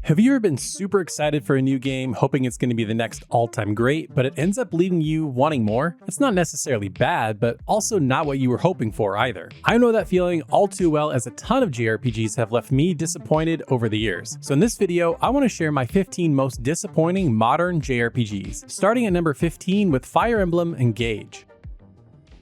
Have you ever been super excited for a new game, hoping it's going to be the next all-time great, but it ends up leaving you wanting more? It's not necessarily bad, but also not what you were hoping for either. I know that feeling all too well, as a ton of JRPGs have left me disappointed over the years. So in this video, I want to share my 15 most disappointing modern JRPGs, starting at number 15 with Fire Emblem Engage.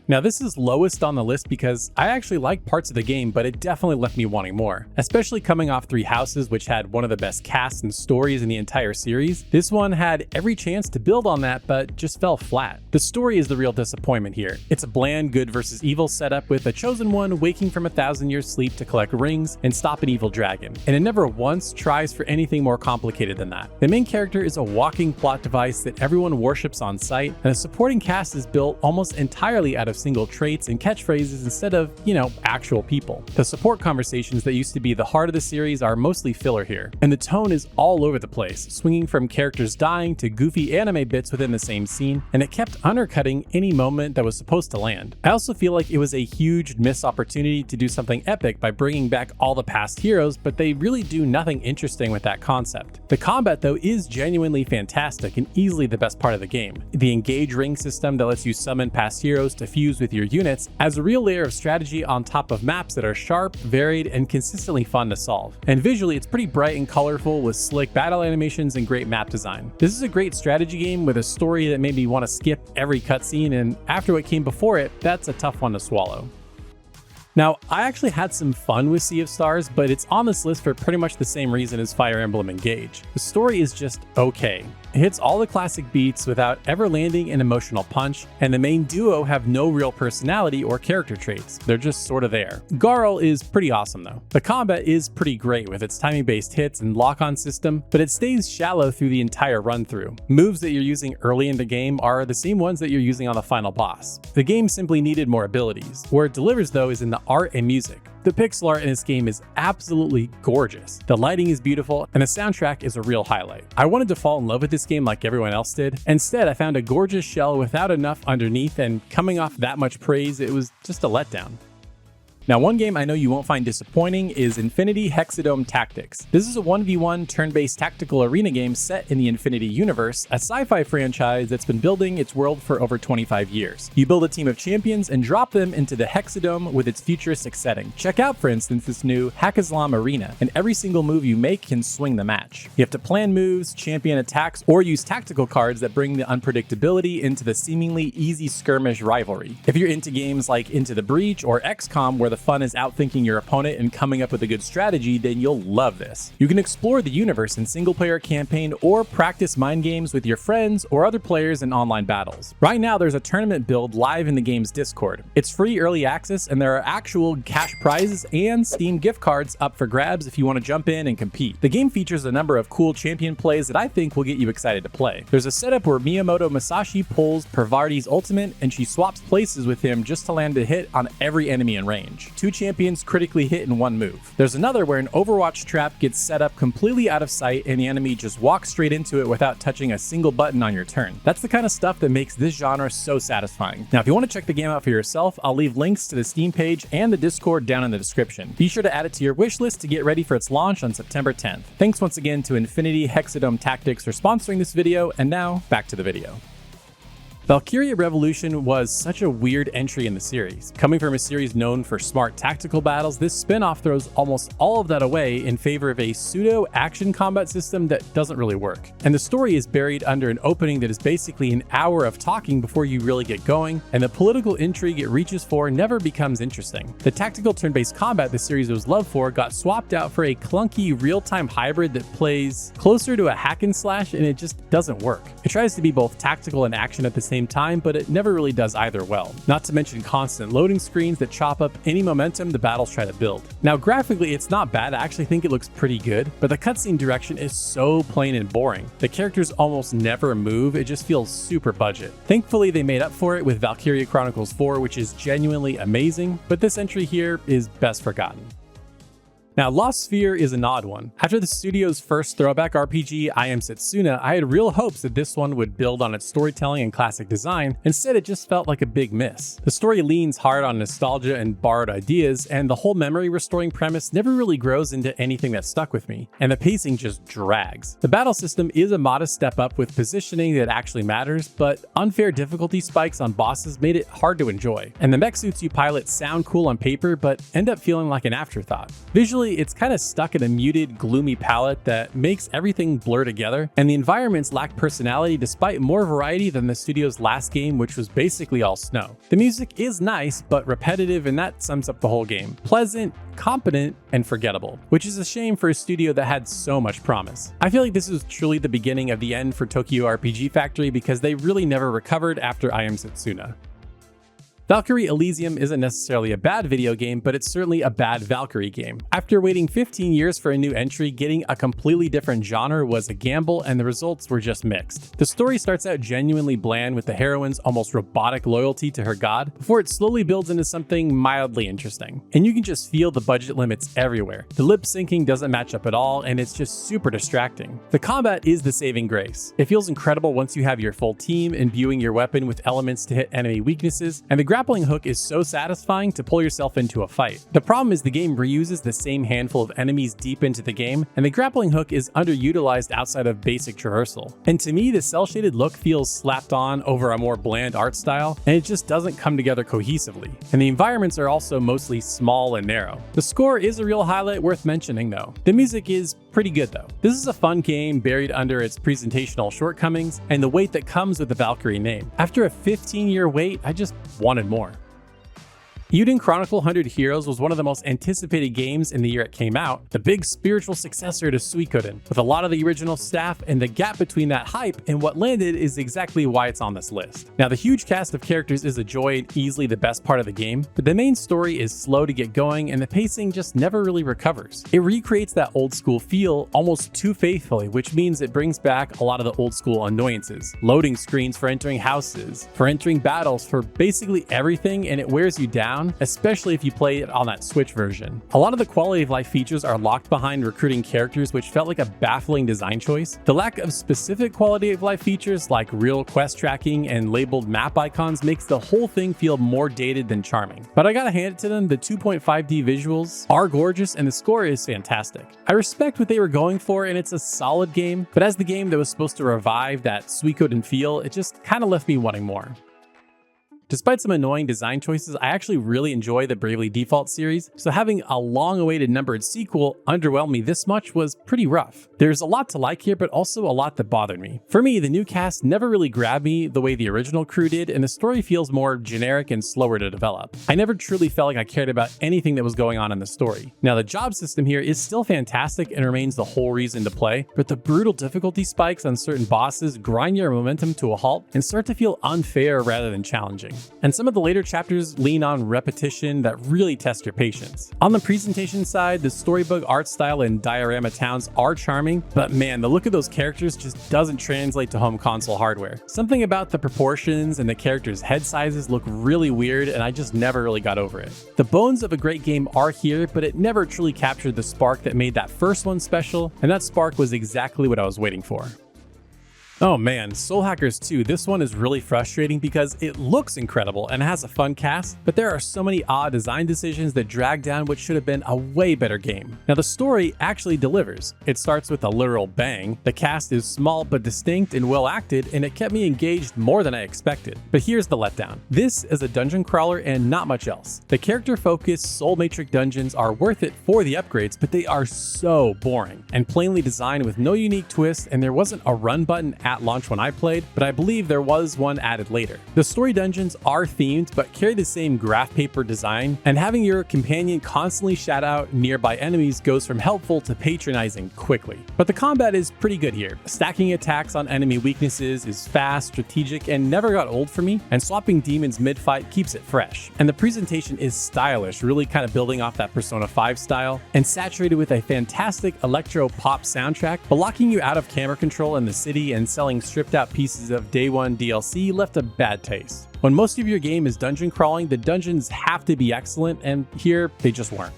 Now this is lowest on the list because I actually like parts of the game, but it definitely left me wanting more. Especially coming off Three Houses, which had one of the best casts and stories in the entire series. This one had every chance to build on that, but just fell flat. The story is the real disappointment here. It's a bland good versus evil setup with a chosen one waking from 1,000 years sleep to collect rings and stop an evil dragon. And it never once tries for anything more complicated than that. The main character is a walking plot device that everyone worships on sight, and a supporting cast is built almost entirely out of single traits and catchphrases instead of, actual people. The support conversations that used to be the heart of the series are mostly filler here, and the tone is all over the place, swinging from characters dying to goofy anime bits within the same scene, and it kept undercutting any moment that was supposed to land. I also feel like it was a huge missed opportunity to do something epic by bringing back all the past heroes, but they really do nothing interesting with that concept. The combat though is genuinely fantastic and easily the best part of the game. The engage ring system that lets you summon past heroes to fuse with your units adds a real layer of strategy on top of maps that are sharp, varied, and consistently fun to solve. And visually, it's pretty bright and colorful with slick battle animations and great map design. This is a great strategy game with a story that made me want to skip every cutscene, and after what came before it, that's a tough one to swallow. Now, I actually had some fun with Sea of Stars, but it's on this list for pretty much the same reason as Fire Emblem Engage. The story is just okay. It hits all the classic beats without ever landing an emotional punch, and the main duo have no real personality or character traits. They're just sort of there. Garl is pretty awesome though. The combat is pretty great with its timing-based hits and lock-on system, but it stays shallow through the entire run-through. Moves that you're using early in the game are the same ones that you're using on the final boss. The game simply needed more abilities. Where it delivers though is in the art and music. The pixel art in this game is absolutely gorgeous. The lighting is beautiful, and the soundtrack is a real highlight. I wanted to fall in love with this game like everyone else did. Instead, I found a gorgeous shell without enough underneath, and coming off that much praise, it was just a letdown. Now, one game I know you won't find disappointing is Infinity Hexadome Tactics. This is a 1v1 turn-based tactical arena game set in the Infinity universe, a sci-fi franchise that's been building its world for over 25 years. You build a team of champions and drop them into the Hexadome with its futuristic setting. Check out, for instance, this new Hackaslam arena, and every single move you make can swing the match. You have to plan moves, champion attacks, or use tactical cards that bring the unpredictability into the seemingly easy skirmish rivalry. If you're into games like Into the Breach or XCOM, where the fun is outthinking your opponent and coming up with a good strategy, then you'll love this. You can explore the universe in single-player campaign or practice mind games with your friends or other players in online battles. Right now, there's a tournament build live in the game's Discord. It's free early access, and there are actual cash prizes and Steam gift cards up for grabs if you want to jump in and compete. The game features a number of cool champion plays that I think will get you excited to play. There's a setup where Miyamoto Masashi pulls Parvati's ultimate, and she swaps places with him just to land a hit on every enemy in range. Two champions critically hit in one move. There's another where an Overwatch trap gets set up completely out of sight and the enemy just walks straight into it without touching a single button on your turn. That's the kind of stuff that makes this genre so satisfying. Now, if you want to check the game out for yourself, I'll leave links to the Steam page and the Discord down in the description. Be sure to add it to your wish list to get ready for its launch on September 10th. Thanks once again to Infinity Hexadome Tactics for sponsoring this video, and now back to the video. Valkyria Revolution was such a weird entry in the series. Coming from a series known for smart tactical battles, this spin-off throws almost all of that away in favor of a pseudo-action combat system that doesn't really work. And the story is buried under an opening that is basically an hour of talking before you really get going, and the political intrigue it reaches for never becomes interesting. The tactical turn-based combat the series was loved for got swapped out for a clunky real-time hybrid that plays closer to a hack and slash, and it just doesn't work. It tries to be both tactical and action at the same time, but it never really does either well. Not to mention constant loading screens that chop up any momentum the battles try to build. Now, graphically, it's not bad. I actually think it looks pretty good, but the cutscene direction is so plain and boring. The characters almost never move. It just feels super budget. Thankfully, they made up for it with Valkyria Chronicles 4, which is genuinely amazing, but this entry here is best forgotten. Now, Lost Sphere is an odd one. After the studio's first throwback RPG, I Am Setsuna, I had real hopes that this one would build on its storytelling and classic design. Instead, it just felt like a big miss. The story leans hard on nostalgia and borrowed ideas, and the whole memory restoring premise never really grows into anything that stuck with me, and the pacing just drags. The battle system is a modest step up with positioning that actually matters, but unfair difficulty spikes on bosses made it hard to enjoy. And the mech suits you pilot sound cool on paper, but end up feeling like an afterthought. Visually, it's kind of stuck in a muted, gloomy palette that makes everything blur together, and the environments lack personality despite more variety than the studio's last game, which was basically all snow. The music is nice, but repetitive, and that sums up the whole game. Pleasant, competent, and forgettable, which is a shame for a studio that had so much promise. I feel like this is truly the beginning of the end for Tokyo RPG Factory because they really never recovered after I Am Setsuna. Valkyrie Elysium isn't necessarily a bad video game, but it's certainly a bad Valkyrie game. After waiting 15 years for a new entry, getting a completely different genre was a gamble, and the results were just mixed. The story starts out genuinely bland with the heroine's almost robotic loyalty to her god, before it slowly builds into something mildly interesting. And you can just feel the budget limits everywhere. The lip syncing doesn't match up at all, and it's just super distracting. The combat is the saving grace. It feels incredible once you have your full team, imbuing your weapon with elements to hit enemy weaknesses, and the grappling hook is so satisfying to pull yourself into a fight. The problem is the game reuses the same handful of enemies deep into the game, and the grappling hook is underutilized outside of basic traversal. And to me, the cel-shaded look feels slapped on over a more bland art style, and it just doesn't come together cohesively. And the environments are also mostly small and narrow. The score is a real highlight worth mentioning though. The music is pretty good though. This is a fun game buried under its presentational shortcomings and the weight that comes with the Valkyrie name. After a 15-year wait, I just wanted more. Eiyuden Chronicle 100 Heroes was one of the most anticipated games in the year it came out, the big spiritual successor to Suikoden, with a lot of the original staff, and the gap between that hype and what landed is exactly why it's on this list. Now, the huge cast of characters is a joy and easily the best part of the game, but the main story is slow to get going and the pacing just never really recovers. It recreates that old school feel almost too faithfully, which means it brings back a lot of the old school annoyances. Loading screens for entering houses, for entering battles, for basically everything, and it wears you down, especially if you play it on that Switch version. A lot of the quality of life features are locked behind recruiting characters, which felt like a baffling design choice. The lack of specific quality of life features like real quest tracking and labeled map icons makes the whole thing feel more dated than charming. But I gotta hand it to them, the 2.5D visuals are gorgeous and the score is fantastic. I respect what they were going for and it's a solid game, but as the game that was supposed to revive that Suikoden feel, it just kinda left me wanting more. Despite some annoying design choices, I actually really enjoy the Bravely Default series, so having a long-awaited numbered sequel underwhelm me this much was pretty rough. There's a lot to like here, but also a lot that bothered me. For me, the new cast never really grabbed me the way the original crew did, and the story feels more generic and slower to develop. I never truly felt like I cared about anything that was going on in the story. Now, the job system here is still fantastic and remains the whole reason to play, but the brutal difficulty spikes on certain bosses grind your momentum to a halt and start to feel unfair rather than challenging. And some of the later chapters lean on repetition that really test your patience. On the presentation side, the storybook art style and diorama towns are charming, but man, the look of those characters just doesn't translate to home console hardware. Something about the proportions and the characters' head sizes look really weird, and I just never really got over it. The bones of a great game are here, but it never truly captured the spark that made that first one special, and that spark was exactly what I was waiting for. Oh man, Soul Hackers 2, this one is really frustrating because it looks incredible and has a fun cast, but there are so many odd design decisions that drag down what should have been a way better game. Now the story actually delivers. It starts with a literal bang, the cast is small but distinct and well acted, and it kept me engaged more than I expected. But here's the letdown. This is a dungeon crawler and not much else. The character-focused Soul Matrix dungeons are worth it for the upgrades, but they are so boring and plainly designed with no unique twist, and there wasn't a run button at launch when I played, but I believe there was one added later. The story dungeons are themed but carry the same graph paper design, and having your companion constantly shout out nearby enemies goes from helpful to patronizing quickly. But the combat is pretty good here. Stacking attacks on enemy weaknesses is fast, strategic, and never got old for me, and swapping demons mid-fight keeps it fresh. And the presentation is stylish, really kind of building off that Persona 5 style, and saturated with a fantastic electro-pop soundtrack, but locking you out of camera control in the city and selling stripped out pieces of day one DLC left a bad taste. When most of your game is dungeon crawling, the dungeons have to be excellent, and here they just weren't.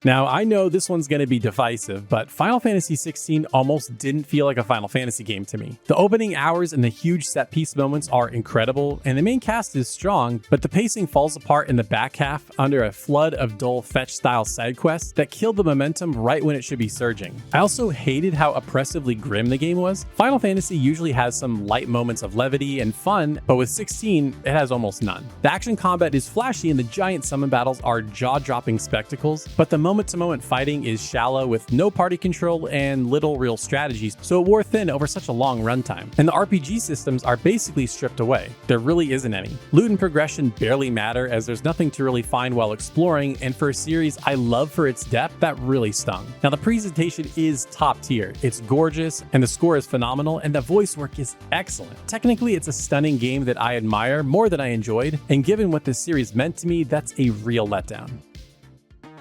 Now, I know this one's going to be divisive, but Final Fantasy XVI almost didn't feel like a Final Fantasy game to me. The opening hours and the huge set-piece moments are incredible, and the main cast is strong, but the pacing falls apart in the back half under a flood of dull fetch-style side quests that killed the momentum right when it should be surging. I also hated how oppressively grim the game was. Final Fantasy usually has some light moments of levity and fun, but with 16, it has almost none. The action combat is flashy and the giant summon battles are jaw-dropping spectacles, but the moment-to-moment fighting is shallow with no party control and little real strategies, so it wore thin over such a long runtime. And the RPG systems are basically stripped away. There really isn't any. Loot and progression barely matter as there's nothing to really find while exploring, and for a series I love for its depth, that really stung. Now the presentation is top tier, it's gorgeous, and the score is phenomenal, and the voice work is excellent. Technically, it's a stunning game that I admire more than I enjoyed, and given what this series meant to me, that's a real letdown.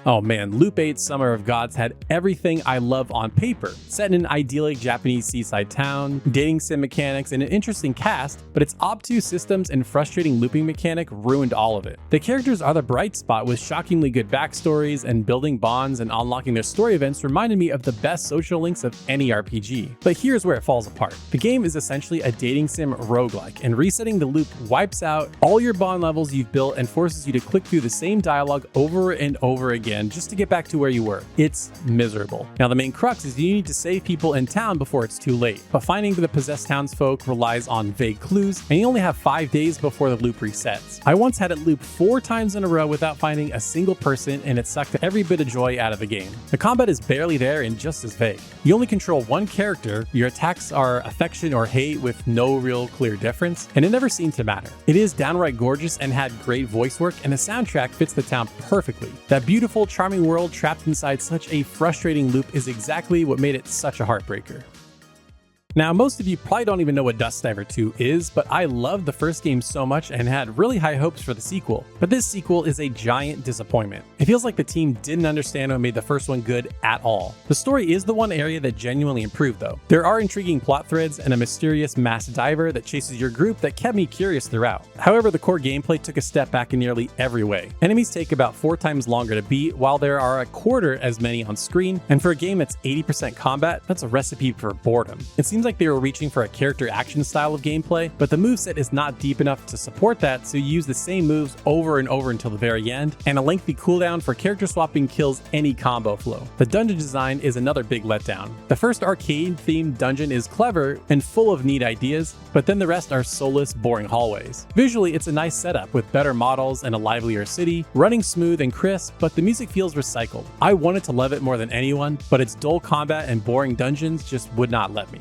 Oh man, Loop 8 Summer of Gods had everything I love on paper. Set in an idyllic Japanese seaside town, dating sim mechanics, and an interesting cast, but its obtuse systems and frustrating looping mechanic ruined all of it. The characters are the bright spot with shockingly good backstories, and building bonds and unlocking their story events reminded me of the best social links of any RPG. But here's where it falls apart. The game is essentially a dating sim roguelike, and resetting the loop wipes out all your bond levels you've built and forces you to click through the same dialogue over and over again just to get back to where you were. It's miserable. Now the main crux is you need to save people in town before it's too late, but finding the possessed townsfolk relies on vague clues, and you only have 5 days before the loop resets. I once had it loop 4 times in a row without finding a single person, and it sucked every bit of joy out of the game. The combat is barely there and just as vague. You only control one character, your attacks are affection or hate with no real clear difference, and it never seemed to matter. It is downright gorgeous and had great voice work, and the soundtrack fits the town perfectly. That beautiful, charming world trapped inside such a frustrating loop is exactly what made it such a heartbreaker. Now, most of you probably don't even know what Dust Diver 2 is, but I loved the first game so much and had really high hopes for the sequel. But this sequel is a giant disappointment. It feels like the team didn't understand what made the first one good at all. The story is the one area that genuinely improved though. There are intriguing plot threads and a mysterious masked diver that chases your group that kept me curious throughout. However, the core gameplay took a step back in nearly every way. Enemies take about 4 times longer to beat, while there are a quarter as many on screen, and for a game that's 80% combat, that's a recipe for boredom. It seems like they were reaching for a character action style of gameplay, but the moveset is not deep enough to support that, so you use the same moves over and over until the very end, and a lengthy cooldown for character swapping kills any combo flow. The dungeon design is another big letdown. The first arcade-themed dungeon is clever and full of neat ideas, but then the rest are soulless, boring hallways. Visually, it's a nice setup with better models and a livelier city, running smooth and crisp, but the music feels recycled. I wanted to love it more than anyone, but its dull combat and boring dungeons just would not let me.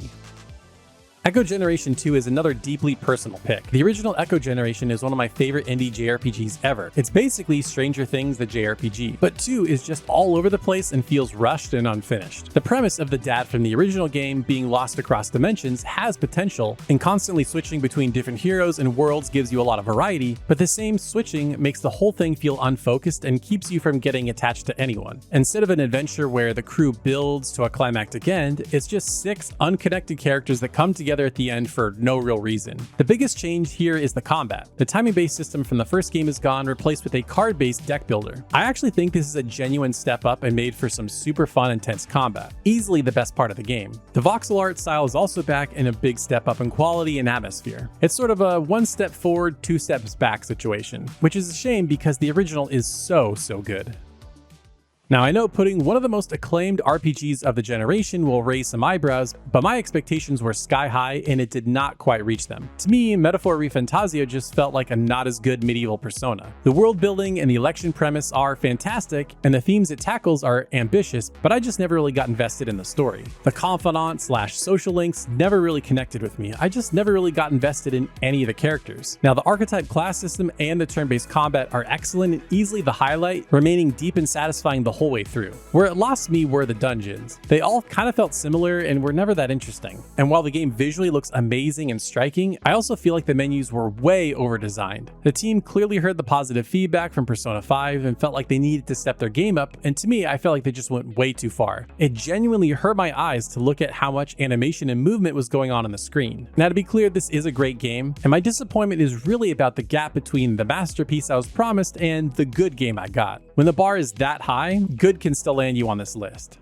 Echo Generation 2 is another deeply personal pick. The original Echo Generation is one of my favorite indie JRPGs ever. It's basically Stranger Things the JRPG, but 2 is just all over the place and feels rushed and unfinished. The premise of the dad from the original game being lost across dimensions has potential, and constantly switching between different heroes and worlds gives you a lot of variety, but the same switching makes the whole thing feel unfocused and keeps you from getting attached to anyone. Instead of an adventure where the crew builds to a climactic end, it's just 6 unconnected characters that come together at the end for no real reason. The biggest change here is the combat. The timing-based system from the first game is gone, replaced with a card-based deck builder. I actually think this is a genuine step up and made for some super fun, intense combat. Easily the best part of the game. The voxel art style is also back and a big step up in quality and atmosphere. It's sort of a 1 step forward, 2 steps back situation, which is a shame because the original is so good. Now, I know putting one of the most acclaimed RPGs of the generation will raise some eyebrows, but my expectations were sky high and it did not quite reach them. To me, Metaphor ReFantazio just felt like a not as good medieval Persona. The world building and the election premise are fantastic, and the themes it tackles are ambitious, but I just never really got invested in the story. The confidant/social links never really connected with me. I just never really got invested in any of the characters. Now, the archetype class system and the turn-based combat are excellent and easily the highlight, remaining deep and satisfying the whole way through. Where it lost me were the dungeons. They all kind of felt similar and were never that interesting. And while the game visually looks amazing and striking, I also feel like the menus were way over-designed. The team clearly heard the positive feedback from Persona 5 and felt like they needed to step their game up, and to me, I felt like they just went way too far. It genuinely hurt my eyes to look at how much animation and movement was going on the screen. Now, to be clear, this is a great game, and my disappointment is really about the gap between the masterpiece I was promised and the good game I got. When the bar is that high, good can still land you on this list.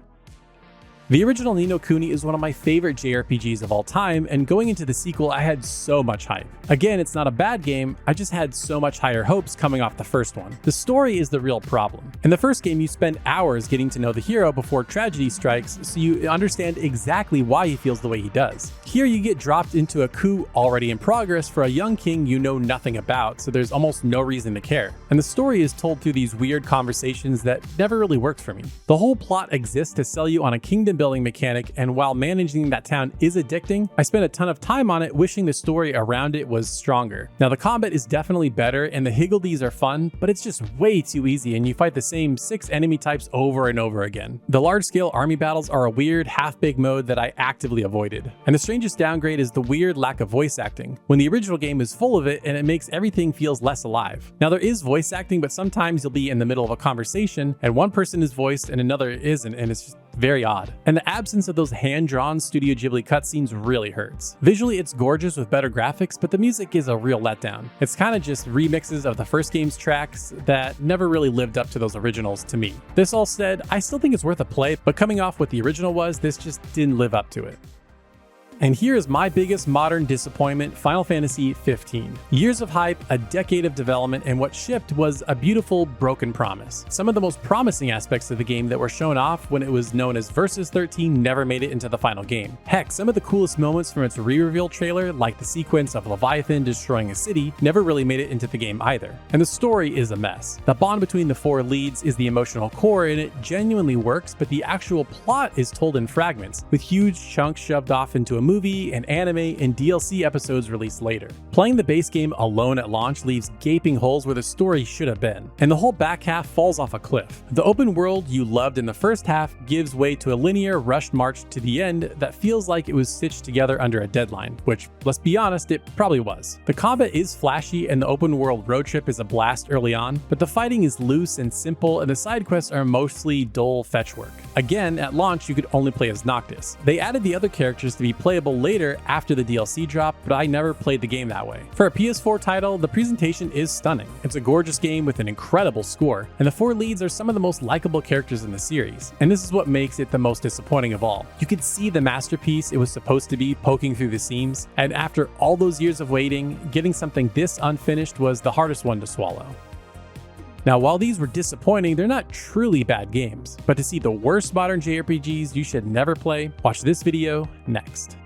The original Ni no Kuni is one of my favorite JRPGs of all time, and going into the sequel I had so much hype. Again, it's not a bad game, I just had so much higher hopes coming off the first one. The story is the real problem. In the first game you spend hours getting to know the hero before tragedy strikes, so you understand exactly why he feels the way he does. Here you get dropped into a coup already in progress for a young king you know nothing about, so there's almost no reason to care. And the story is told through these weird conversations that never really worked for me. The whole plot exists to sell you on a kingdom building mechanic, and while managing that town is addicting, I spent a ton of time on it wishing the story around it was stronger. Now the combat is definitely better and the higgledies are fun, but it's just way too easy and you fight the same 6 enemy types over and over again. The large-scale army battles are a weird half-baked mode that I actively avoided. And the strangest downgrade is the weird lack of voice acting, when the original game is full of it and it makes everything feels less alive. Now there is voice acting, but sometimes you'll be in the middle of a conversation and one person is voiced and another isn't, and it's just very odd. And the absence of those hand-drawn Studio Ghibli cutscenes really hurts. Visually it's gorgeous with better graphics, but the music is a real letdown. It's kind of just remixes of the first game's tracks that never really lived up to those originals to me. This all said, I still think it's worth a play, but coming off what the original was, this just didn't live up to it. And here is my biggest modern disappointment, Final Fantasy XV. Years of hype, a decade of development, and what shipped was a beautiful, broken promise. Some of the most promising aspects of the game that were shown off when it was known as Versus 13 never made it into the final game. Heck, some of the coolest moments from its re-reveal trailer, like the sequence of Leviathan destroying a city, never really made it into the game either. And the story is a mess. The bond between the 4 leads is the emotional core, and it genuinely works, but the actual plot is told in fragments, with huge chunks shoved off into a movie, an anime, and DLC episodes released later. Playing the base game alone at launch leaves gaping holes where the story should have been, and the whole back half falls off a cliff. The open world you loved in the first half gives way to a linear, rushed march to the end that feels like it was stitched together under a deadline, which, let's be honest, it probably was. The combat is flashy and the open world road trip is a blast early on, but the fighting is loose and simple and the side quests are mostly dull fetch work. Again, at launch you could only play as Noctis. They added the other characters to be playable later after the DLC drop, but I never played the game that way. For a PS4 title, the presentation is stunning. It's a gorgeous game with an incredible score, and the 4 leads are some of the most likable characters in the series. And this is what makes it the most disappointing of all. You could see the masterpiece it was supposed to be poking through the seams, and after all those years of waiting, getting something this unfinished was the hardest one to swallow. Now, while these were disappointing, they're not truly bad games, but to see the worst modern JRPGs you should never play, watch this video next.